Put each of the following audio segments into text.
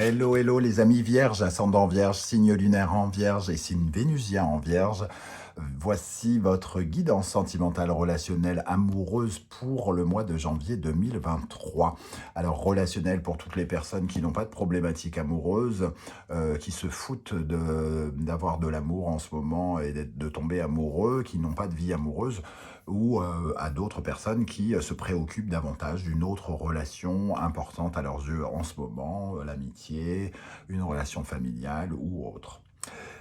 Hello, hello les amis vierges, ascendant vierge, signe lunaire en vierge et signe vénusien en vierge. Voici votre guidance sentimentale relationnelle amoureuse pour le mois de janvier 2023. Alors relationnel pour toutes les personnes qui n'ont pas de problématique amoureuse, qui se foutent d'avoir de l'amour en ce moment et de tomber amoureux, qui n'ont pas de vie amoureuse, ou à d'autres personnes qui se préoccupent davantage d'une autre relation importante à leurs yeux en ce moment, l'amitié, une relation familiale ou autre.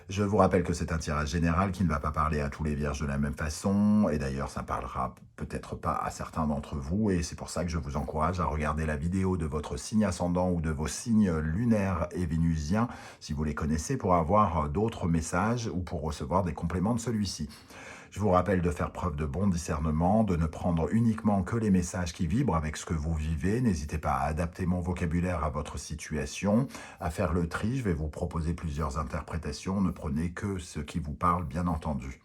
Je vous rappelle que c'est un tirage général qui ne va pas parler à tous les vierges de la même façon, et d'ailleurs ça parlera peut-être pas à certains d'entre vous, et c'est pour ça que je vous encourage à regarder la vidéo de votre signe ascendant ou de vos signes lunaires et vénusiens, si vous les connaissez, pour avoir d'autres messages ou pour recevoir des compléments de celui-ci. Je vous rappelle de faire preuve de bon discernement, de ne prendre uniquement que les messages qui vibrent avec ce que vous vivez. N'hésitez pas à adapter mon vocabulaire à votre situation, à faire le tri. Je vais vous proposer plusieurs interprétations. Ne prenez que ce qui vous parle, bien entendu.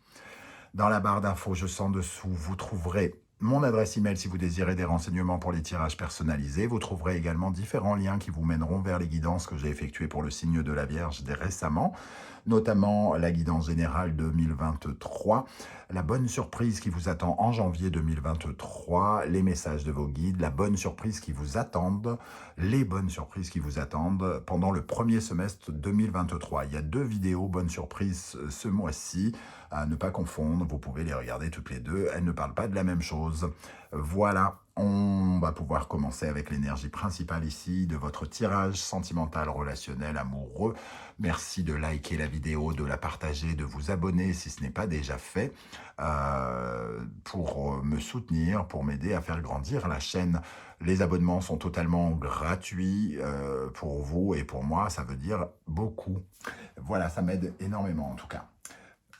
Dans la barre d'infos, je sens dessous, vous trouverez mon adresse email si vous désirez des renseignements pour les tirages personnalisés. Vous trouverez également différents liens qui vous mèneront vers les guidances que j'ai effectuées pour le signe de la Vierge récemment, notamment la guidance générale 2023, la bonne surprise qui vous attend en janvier 2023, les messages de vos guides, la bonne surprise qui vous attendent, les bonnes surprises qui vous attendent pendant le premier semestre 2023. Il y a 2 vidéos bonnes surprises ce mois-ci, à ne pas confondre, vous pouvez les regarder toutes les deux, elles ne parlent pas de la même chose. Voilà, on va pouvoir commencer avec l'énergie principale ici de votre tirage sentimental, relationnel, amoureux. Merci de liker la vidéo, de la partager, de vous abonner si ce n'est pas déjà fait, pour me soutenir, pour m'aider à faire grandir la chaîne. Les abonnements sont totalement gratuits pour vous et pour moi, ça veut dire beaucoup. Voilà, ça m'aide énormément en tout cas.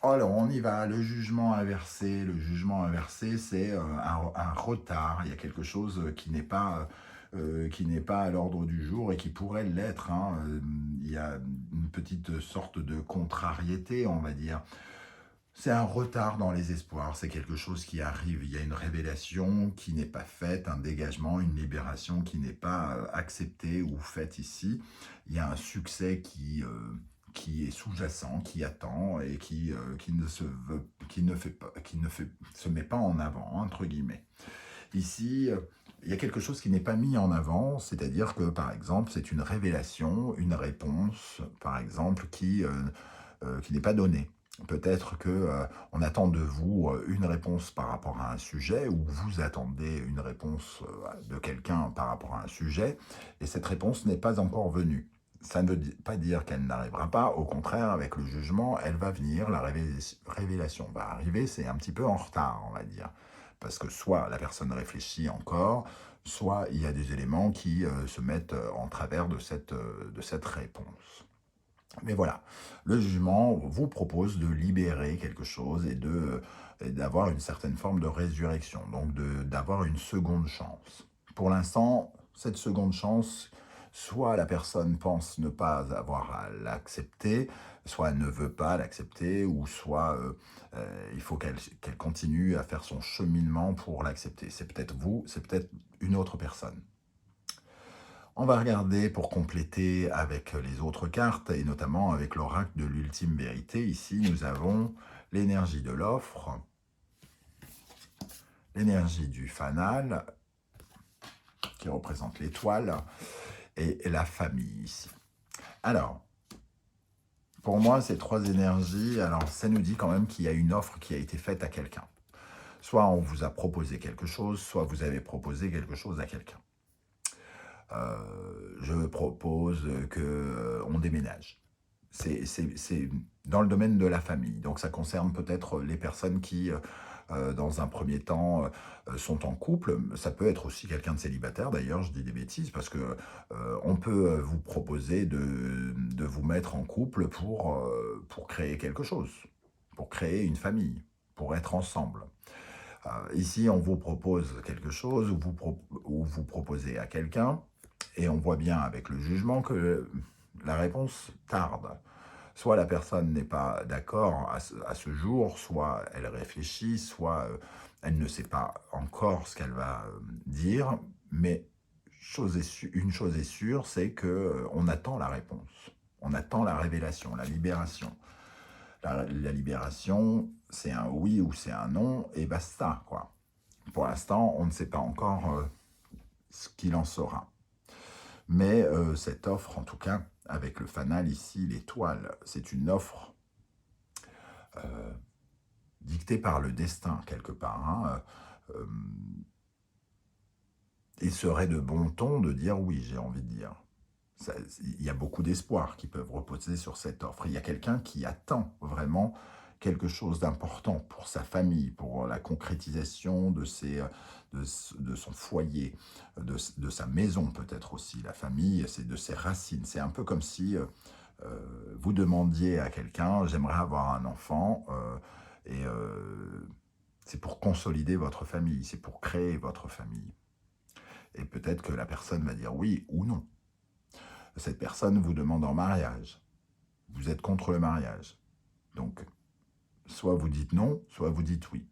Alors, on y va, le jugement inversé. Le jugement inversé, c'est un retard. Il y a quelque chose qui n'est pas à l'ordre du jour et qui pourrait l'être. Il y a une petite sorte de contrariété, on va dire. C'est un retard dans les espoirs, c'est quelque chose qui arrive. Il y a une révélation qui n'est pas faite, un dégagement, une libération qui n'est pas acceptée ou faite ici. Il y a un succès qui est sous-jacent, qui attend et qui se met pas en avant, entre guillemets. Ici, il y a quelque chose qui n'est pas mis en avant, c'est-à-dire que, par exemple, c'est une révélation, une réponse, par exemple, qui n'est pas donnée. Peut-être qu'on attend de vous une réponse par rapport à un sujet, ou vous attendez une réponse de quelqu'un par rapport à un sujet, et cette réponse n'est pas encore venue. Ça ne veut pas dire qu'elle n'arrivera pas, au contraire, avec le jugement, elle va venir, la révélation va arriver, c'est un petit peu en retard, on va dire. Parce que soit la personne réfléchit encore, soit il y a des éléments qui se mettent en travers de cette réponse. Mais voilà, le jugement vous propose de libérer quelque chose et d'avoir une certaine forme de résurrection, donc d'avoir une seconde chance. Pour l'instant, cette seconde chance, soit la personne pense ne pas avoir à l'accepter, soit elle ne veut pas l'accepter, ou soit il faut qu'elle continue à faire son cheminement pour l'accepter. C'est peut-être vous, c'est peut-être une autre personne. On va regarder pour compléter avec les autres cartes, et notamment avec l'oracle de l'ultime vérité. Ici, nous avons l'énergie de l'offre, l'énergie du fanal, qui représente l'étoile, et la famille ici. Alors, pour moi, ces 3 énergies, alors ça nous dit quand même qu'il y a une offre qui a été faite à quelqu'un. Soit on vous a proposé quelque chose, soit vous avez proposé quelque chose à quelqu'un. Je propose qu'on déménage. C'est dans le domaine de la famille. Donc ça concerne peut-être les personnes qui, dans un premier temps, sont en couple. Ça peut être aussi quelqu'un de célibataire, d'ailleurs, je dis des bêtises, parce que on peut vous proposer de vous mettre en couple pour créer quelque chose, pour créer une famille, pour être ensemble. Ici, on vous propose quelque chose, ou vous proposez à quelqu'un, et on voit bien avec le jugement que la réponse tarde. Soit la personne n'est pas d'accord à ce jour, soit elle réfléchit, soit elle ne sait pas encore ce qu'elle va dire, mais une chose est sûre, c'est que on attend la réponse. On attend la révélation, la libération. La libération, c'est un oui ou c'est un non, et basta, quoi. Pour l'instant, on ne sait pas encore ce qu'il en sera. Mais cette offre, en tout cas, avec le fanal ici, l'étoile, c'est une offre dictée par le destin, quelque part. Hein. Il serait de bon ton de dire oui, j'ai envie de dire. Il y a beaucoup d'espoir qui peuvent reposer sur cette offre. Il y a quelqu'un qui attend vraiment quelque chose d'important pour sa famille, pour la concrétisation de son foyer, de sa maison peut-être aussi. La famille, c'est de ses racines. C'est un peu comme si vous demandiez à quelqu'un, j'aimerais avoir un enfant, et c'est pour consolider votre famille, c'est pour créer votre famille. Et peut-être que la personne va dire oui ou non. Cette personne vous demande en mariage. Vous êtes contre le mariage. Donc, soit vous dites non, soit vous dites oui.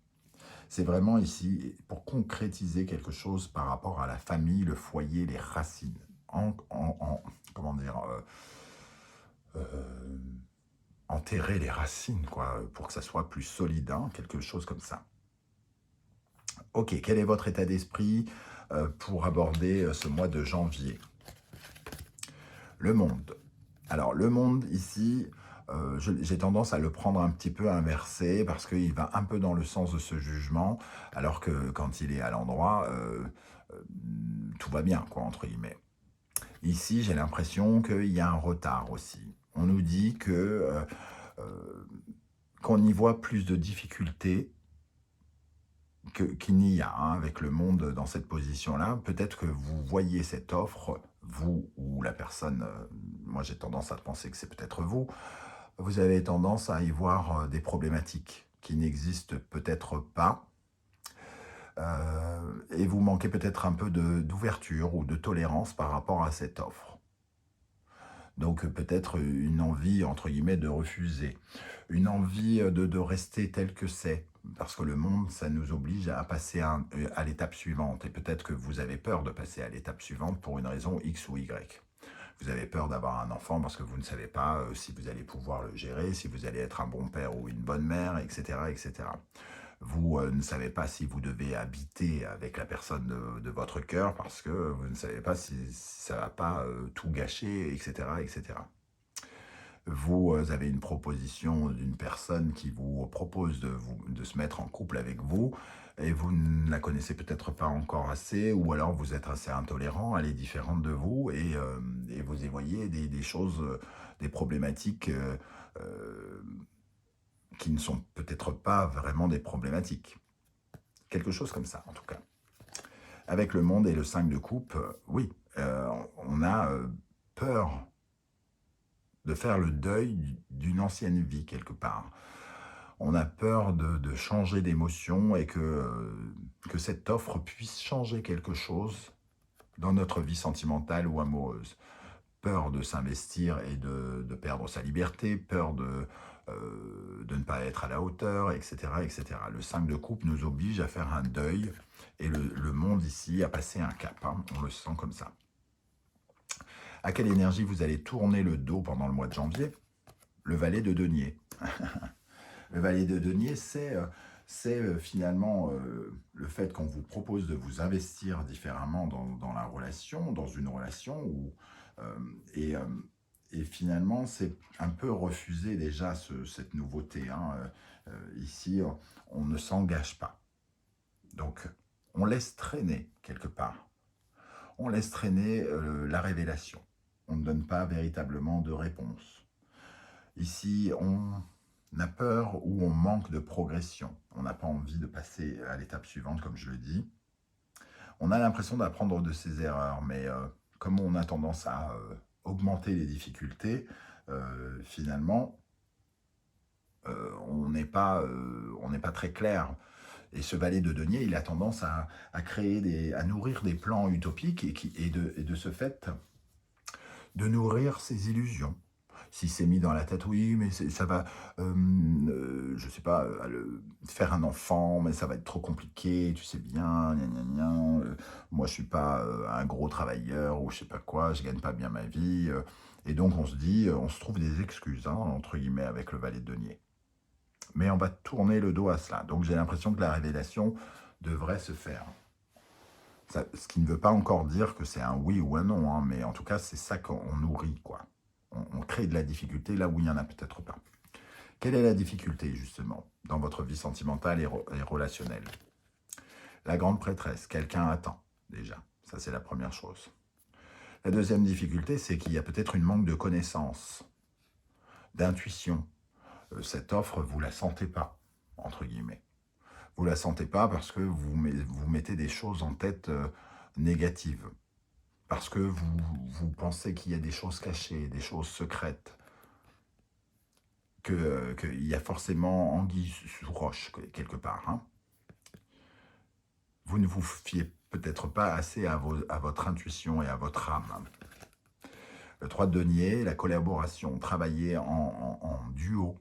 C'est vraiment ici pour concrétiser quelque chose par rapport à la famille, le foyer, les racines. Comment dire enterrer les racines, quoi, pour que ça soit plus solide, hein, quelque chose comme ça. Ok, quel est votre état d'esprit pour aborder ce mois de janvier? Le monde. Alors, le monde, ici, j'ai tendance à le prendre un petit peu inversé parce qu'il va un peu dans le sens de ce jugement, alors que quand il est à l'endroit, tout va bien, quoi, entre guillemets. Ici, j'ai l'impression qu'il y a un retard aussi. On nous dit qu'on y voit plus de difficultés qu'il n'y a, hein, avec le monde dans cette position-là. Peut-être que vous voyez cette offre, vous ou la personne, moi j'ai tendance à penser que c'est peut-être vous avez tendance à y voir des problématiques qui n'existent peut-être pas, et vous manquez peut-être un peu d'ouverture ou de tolérance par rapport à cette offre. Donc peut-être une envie, entre guillemets, de refuser, une envie de rester tel que c'est, parce que le monde, ça nous oblige à passer à l'étape suivante, et peut-être que vous avez peur de passer à l'étape suivante pour une raison X ou Y. Vous avez peur d'avoir un enfant parce que vous ne savez pas si vous allez pouvoir le gérer, si vous allez être un bon père ou une bonne mère, etc. etc. Vous ne savez pas si vous devez habiter avec la personne de votre cœur parce que vous ne savez pas si ça ne va pas tout gâcher, etc. etc. Vous avez une proposition d'une personne qui vous propose de se mettre en couple avec vous et vous ne la connaissez peut-être pas encore assez, ou alors vous êtes assez intolérant, elle est différente de vous et vous y voyez des choses, des problématiques qui ne sont peut-être pas vraiment des problématiques. Quelque chose comme ça, en tout cas. Avec le monde et le 5 de coupe, oui, on a peur de faire le deuil d'une ancienne vie, quelque part. On a peur de changer d'émotion et que cette offre puisse changer quelque chose dans notre vie sentimentale ou amoureuse. Peur de s'investir et de perdre sa liberté, peur de ne pas être à la hauteur, etc., etc. Le 5 de coupe nous oblige à faire un deuil et le monde ici a passé un cap, hein, on le sent comme ça. À quelle énergie vous allez tourner le dos pendant le mois de janvier? Le valet de denier. Le valet de denier, c'est finalement le fait qu'on vous propose de vous investir différemment dans la relation, dans une relation, et finalement, c'est un peu refuser déjà cette nouveauté. Hein. Ici, on ne s'engage pas. Donc, on laisse traîner quelque part. On laisse traîner la révélation. On ne donne pas véritablement de réponse. Ici, on a peur ou on manque de progression. On n'a pas envie de passer à l'étape suivante, comme je le dis. On a l'impression d'apprendre de ses erreurs, mais comme on a tendance à augmenter les difficultés, finalement, on n'est pas très clair. Et ce valet de denier, il a tendance à nourrir des plans utopiques et de ce fait, de nourrir ses illusions. s'il s'est mis dans la tête, oui, mais ça va, je sais pas, faire un enfant, mais ça va être trop compliqué, tu sais bien, gna gna gna, moi je suis pas un gros travailleur ou je sais pas quoi, je gagne pas bien ma vie. Et donc on se dit, on se trouve des excuses, hein, entre guillemets, avec le valet de denier. Mais on va tourner le dos à cela. Donc j'ai l'impression que la révélation devrait se faire. Ce qui ne veut pas encore dire que c'est un oui ou un non, hein, mais en tout cas, c'est ça qu'on nourrit, quoi. On crée de la difficulté là où il n'y en a peut-être pas. Quelle est la difficulté, justement, dans votre vie sentimentale et relationnelle? La grande prêtresse, quelqu'un attend, déjà. Ça, c'est la première chose. La deuxième difficulté, c'est qu'il y a peut-être une manque de connaissance, d'intuition. Cette offre, vous ne la sentez pas, entre guillemets. Vous ne la sentez pas parce que vous mettez des choses en tête négatives. Parce que vous pensez qu'il y a des choses cachées, des choses secrètes, qu'il y a forcément anguille sous roche, quelque part. Hein. Vous ne vous fiez peut-être pas assez à votre intuition et à votre âme. Le 3 de denier, la collaboration, travailler en duo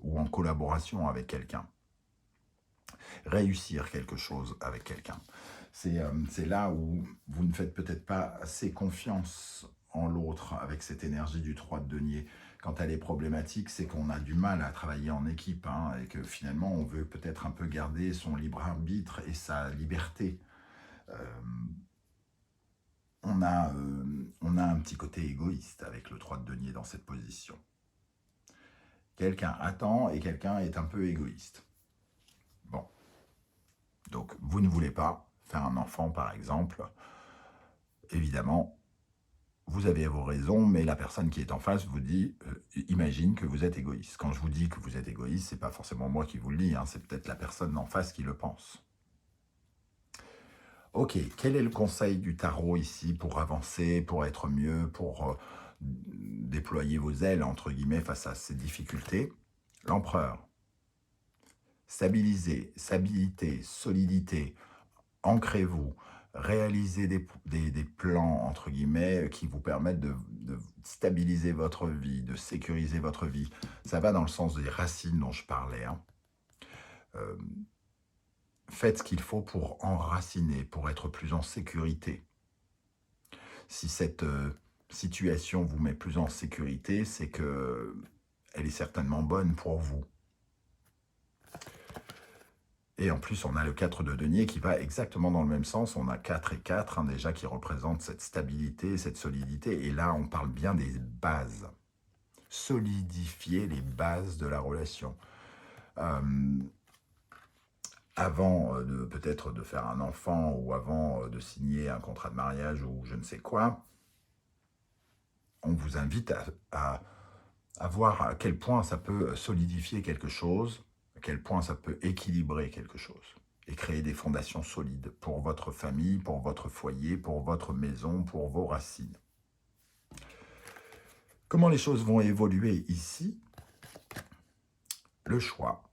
ou en collaboration avec quelqu'un. Réussir quelque chose avec quelqu'un. C'est là où vous ne faites peut-être pas assez confiance en l'autre avec cette énergie du 3 de denier. Quand elle est problématique, c'est qu'on a du mal à travailler en équipe hein, et que finalement on veut peut-être un peu garder son libre arbitre et sa liberté. On a un petit côté égoïste avec le 3 de denier dans cette position. Quelqu'un attend et quelqu'un est un peu égoïste. Bon. Donc, vous ne voulez pas faire un enfant, par exemple. Évidemment, vous avez vos raisons, mais la personne qui est en face vous dit, imagine que vous êtes égoïste. Quand je vous dis que vous êtes égoïste, c'est pas forcément moi qui vous le dis, hein, c'est peut-être la personne en face qui le pense. Ok, quel est le conseil du tarot ici pour avancer, pour être mieux, pour déployer vos ailes, entre guillemets, face à ces difficultés? L'empereur. Stabilisez, stabilité, solidité, ancrez-vous, réalisez des plans, entre guillemets, qui vous permettent de stabiliser votre vie, de sécuriser votre vie. Ça va dans le sens des racines dont je parlais. Hein. Faites ce qu'il faut pour enraciner, pour être plus en sécurité. Si cette situation vous met plus en sécurité, c'est que elle est certainement bonne pour vous. Et en plus, on a le 4 de denier qui va exactement dans le même sens. On a 4 et 4 hein, déjà qui représentent cette stabilité, cette solidité. Et là, on parle bien des bases. Solidifier les bases de la relation. Avant peut-être de faire un enfant ou avant de signer un contrat de mariage ou je ne sais quoi, on vous invite à voir à quel point ça peut solidifier quelque chose, à quel point ça peut équilibrer quelque chose et créer des fondations solides pour votre famille, pour votre foyer, pour votre maison, pour vos racines. Comment les choses vont évoluer ici? Le choix.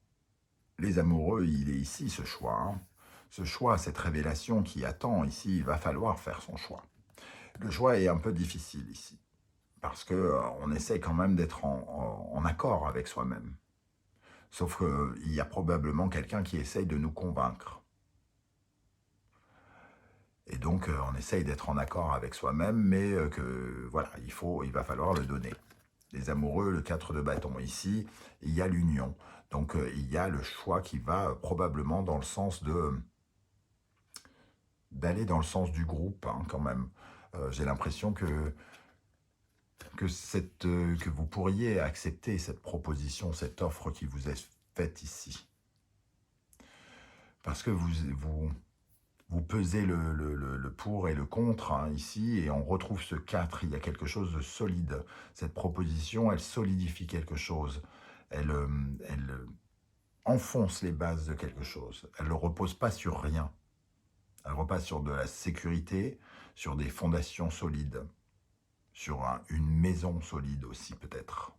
Les amoureux, il est ici ce choix. Hein. Ce choix, cette révélation qui attend ici, il va falloir faire son choix. Le choix est un peu difficile ici, parce qu'on essaie quand même d'être en accord avec soi-même. Sauf qu'il y a probablement quelqu'un qui essaye de nous convaincre. Et donc, on essaye d'être en accord avec soi-même, mais que voilà, il va falloir le donner. Les amoureux, le 4 de bâton. Ici, il y a l'union. Donc, il y a le choix qui va probablement dans le sens d'aller dans le sens du groupe, hein, quand même. J'ai l'impression que vous pourriez accepter cette proposition, cette offre qui vous est faite ici. Parce que vous pesez le pour et le contre hein, ici, et on retrouve ce 4, il y a quelque chose de solide. Cette proposition, elle solidifie quelque chose. Elle enfonce les bases de quelque chose. Elle ne repose pas sur rien. Elle repose sur de la sécurité, sur des fondations solides, sur une maison solide aussi peut-être.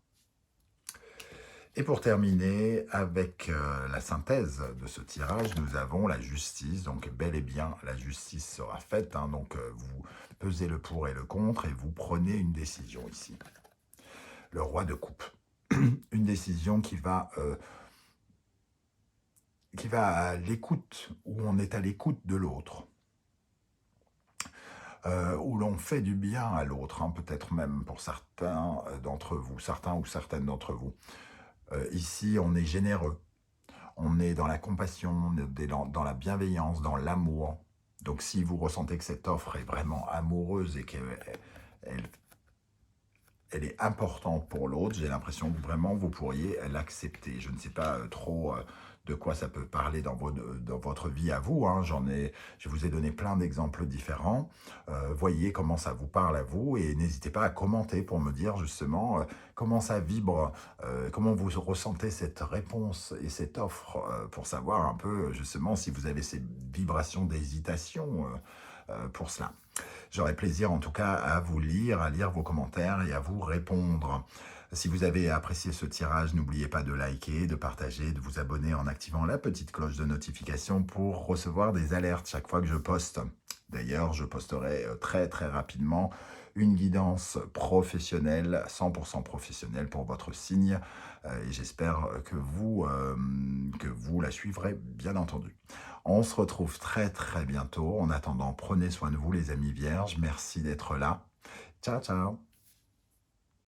Et pour terminer, avec la synthèse de ce tirage, nous avons la justice. Donc, bel et bien, la justice sera faite. Hein, donc, vous pesez le pour et le contre et vous prenez une décision ici. le roi de coupe. Une décision qui va à l'écoute, où on est à l'écoute de l'autre, où l'on fait du bien à l'autre, hein, peut-être même pour certains d'entre vous, certains ou certaines d'entre vous. Ici, on est généreux, on est dans la compassion, on est dans la bienveillance, dans l'amour. Donc si vous ressentez que cette offre est vraiment amoureuse et qu'elle elle est importante pour l'autre, j'ai l'impression que vraiment vous pourriez l'accepter. Je ne sais pas trop de quoi ça peut parler dans votre vie à vous, hein. Je vous ai donné plein d'exemples différents. Voyez comment ça vous parle à vous et n'hésitez pas à commenter pour me dire justement comment ça vibre, comment vous ressentez cette réponse et cette offre pour savoir un peu justement si vous avez ces vibrations d'hésitation pour cela. J'aurai plaisir en tout cas à vous lire, à lire vos commentaires et à vous répondre. Si vous avez apprécié ce tirage, n'oubliez pas de liker, de partager, de vous abonner en activant la petite cloche de notification pour recevoir des alertes chaque fois que je poste. D'ailleurs, je posterai très très rapidement une guidance professionnelle, 100% professionnelle pour votre signe. Et j'espère que vous la suivrez, bien entendu. On se retrouve très très bientôt. En attendant, prenez soin de vous les amis vierges. Merci d'être là. Ciao, ciao.